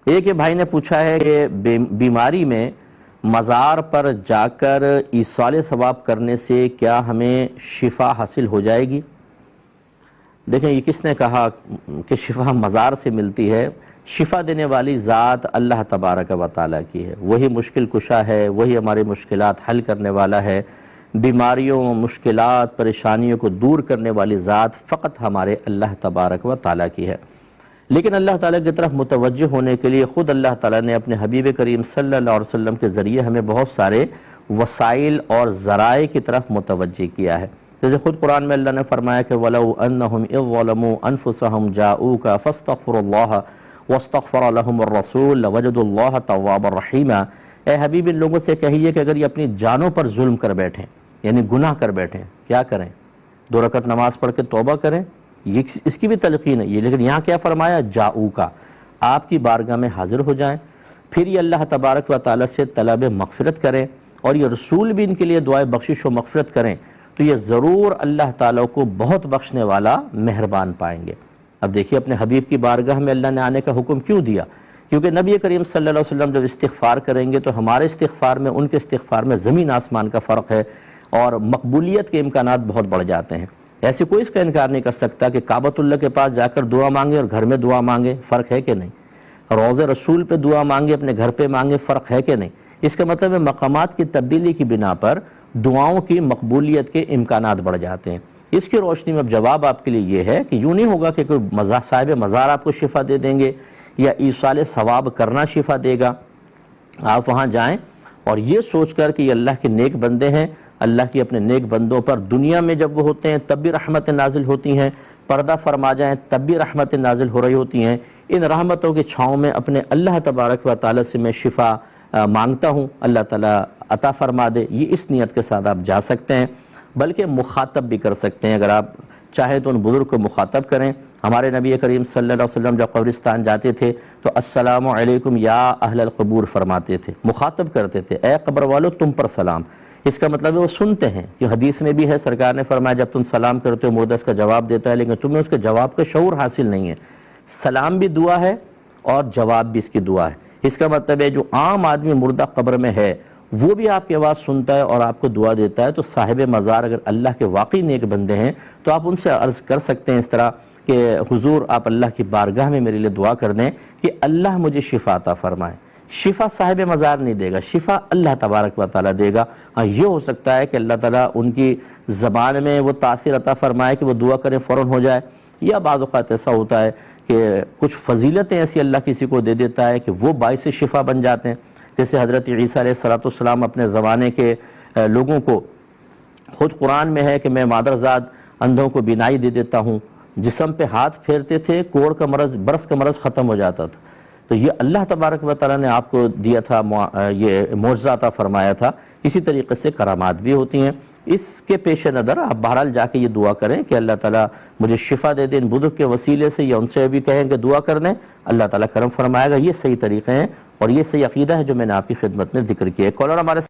ایک بھائی نے پوچھا ہے کہ بیماری میں مزار پر جا کر ایصال ثواب کرنے سے کیا ہمیں شفا حاصل ہو جائے گی؟ دیکھیں، یہ کس نے کہا کہ شفا مزار سے ملتی ہے؟ شفا دینے والی ذات اللہ تبارک و تعالیٰ کی ہے، وہی مشکل کشا ہے، وہی ہماری مشکلات حل کرنے والا ہے۔ بیماریوں، مشکلات، پریشانیوں کو دور کرنے والی ذات فقط ہمارے اللہ تبارک و تعالیٰ کی ہے۔ لیکن اللہ تعالیٰ کی طرف متوجہ ہونے کے لیے خود اللہ تعالیٰ نے اپنے حبیب کریم صلی اللہ علیہ وسلم کے ذریعے ہمیں بہت سارے وسائل اور ذرائع کی طرف متوجہ کیا ہے۔ جیسے خود قرآن میں اللہ نے فرمایا کہ وَلَوْ أَنَّهُمْ إِذْ ظَلَمُوا أَنفُسَهُمْ جَاءُوكَ فَاسْتَغْفَرُوا اللَّهَ وَاسْتَغْفَرَ لَهُمُ الرَّسُولُ لَوَجَدُوا اللَّهَ تَوَّابًا رَحِيمًا۔ اے حبیب، ان لوگوں سے کہیے کہ اگر یہ اپنی جانوں پر ظلم کر بیٹھیں، یعنی گناہ کر بیٹھیں، کیا کریں؟ 2 رکعت نماز پڑھ کے توبہ کریں، اس کی بھی تلقین ہے یہ۔ لیکن یہاں کیا فرمایا؟ جاؤکا، آپ کی بارگاہ میں حاضر ہو جائیں، پھر یہ اللہ تبارک و تعالیٰ سے طلب مغفرت کریں، اور یہ رسول بھی ان کے لیے دعائے بخشش و مغفرت کریں، تو یہ ضرور اللہ تعالیٰ کو بہت بخشنے والا مہربان پائیں گے۔ اب دیکھیے، اپنے حبیب کی بارگاہ میں اللہ نے آنے کا حکم کیوں دیا؟ کیونکہ نبی کریم صلی اللہ علیہ وسلم جب استغفار کریں گے تو ہمارے استغفار میں ان کے استغفار میں زمین آسمان کا فرق ہے، اور مقبولیت کے امکانات بہت بڑھ جاتے ہیں۔ ایسے کوئی اس کا انکار نہیں کر سکتا کہ کعبۃ اللہ کے پاس جا کر دعا مانگے اور گھر میں دعا مانگے، فرق ہے کہ نہیں؟ روضہ رسول پہ دعا مانگے، اپنے گھر پہ مانگے، فرق ہے کہ نہیں؟ اس کا مطلب ہے مقامات کی تبدیلی کی بنا پر دعاؤں کی مقبولیت کے امکانات بڑھ جاتے ہیں۔ اس کی روشنی میں اب جواب آپ کے لیے یہ ہے کہ یوں نہیں ہوگا کہ کوئی صاحب مزار آپ کو شفا دے دیں گے یا ایصال ثواب کرنا شفا دے گا۔ آپ وہاں جائیں اور یہ سوچ کر کہ یہ اللہ کے نیک بندے ہیں، اللہ کی اپنے نیک بندوں پر دنیا میں جب وہ ہوتے ہیں تب بھی رحمتیں نازل ہوتی ہیں، پردہ فرما جائیں تب بھی رحمتیں نازل ہو رہی ہوتی ہیں۔ ان رحمتوں کے چھاؤں میں اپنے اللہ تبارک و تعالیٰ سے میں شفا مانگتا ہوں، اللہ تعالیٰ عطا فرما دے، یہ اس نیت کے ساتھ آپ جا سکتے ہیں۔ بلکہ مخاطب بھی کر سکتے ہیں، اگر آپ چاہیں تو ان بزرگ کو مخاطب کریں۔ ہمارے نبی کریم صلی اللہ علیہ وسلم جب قبرستان جاتے تھے تو السلام علیکم یا اہل القبور فرماتے تھے، مخاطب کرتے تھے، اے قبر والو تم پر سلام۔ اس کا مطلب ہے وہ سنتے ہیں، کہ حدیث میں بھی ہے، سرکار نے فرمایا جب تم سلام کرتے ہو مردہ اس کا جواب دیتا ہے، لیکن تمہیں اس کے جواب کا شعور حاصل نہیں ہے۔ سلام بھی دعا ہے اور جواب بھی اس کی دعا ہے۔ اس کا مطلب ہے جو عام آدمی مردہ قبر میں ہے وہ بھی آپ کی آواز سنتا ہے اور آپ کو دعا دیتا ہے، تو صاحب مزار اگر اللہ کے واقعی نیک بندے ہیں تو آپ ان سے عرض کر سکتے ہیں اس طرح کہ حضور آپ اللہ کی بارگاہ میں میرے لیے دعا کر دیں کہ اللہ مجھے شفا عطا فرمائے۔ شفا صاحب مزار نہیں دے گا، شفا اللہ تبارک و تعالیٰ دے گا۔ یہ ہو سکتا ہے کہ اللہ تعالیٰ ان کی زبان میں وہ تاثیر عطا فرمائے کہ وہ دعا کریں فوراً ہو جائے، یا بعض اوقات ایسا ہوتا ہے کہ کچھ فضیلتیں ایسی اللہ کسی کو دے دیتا ہے کہ وہ باعث شفا بن جاتے ہیں۔ جیسے حضرت عیسیٰ علیہ السلام اپنے زمانے کے لوگوں کو، خود قرآن میں ہے کہ میں مادرزاد اندھوں کو بینائی دے دیتا ہوں، جسم پہ ہاتھ پھیرتے تھے کوڑ کا مرض، برس کا مرض ختم ہو جاتا تھا۔ تو یہ اللہ تبارک و تعالیٰ نے آپ کو دیا تھا، یہ معجزہ عطا فرمایا تھا۔ اسی طریقے سے کرامات بھی ہوتی ہیں۔ اس کے پیش نظر آپ بہرحال جا کے یہ دعا کریں کہ اللہ تعالیٰ مجھے شفا دے دے ان بزرگ کے وسیلے سے، یا ان سے بھی کہیں کہ دعا کر دیں، اللہ تعالیٰ کرم فرمائے گا۔ یہ صحیح طریقے ہیں اور یہ صحیح عقیدہ ہے جو میں نے آپ کی خدمت میں ذکر کیا ہے۔ کالر ہمارے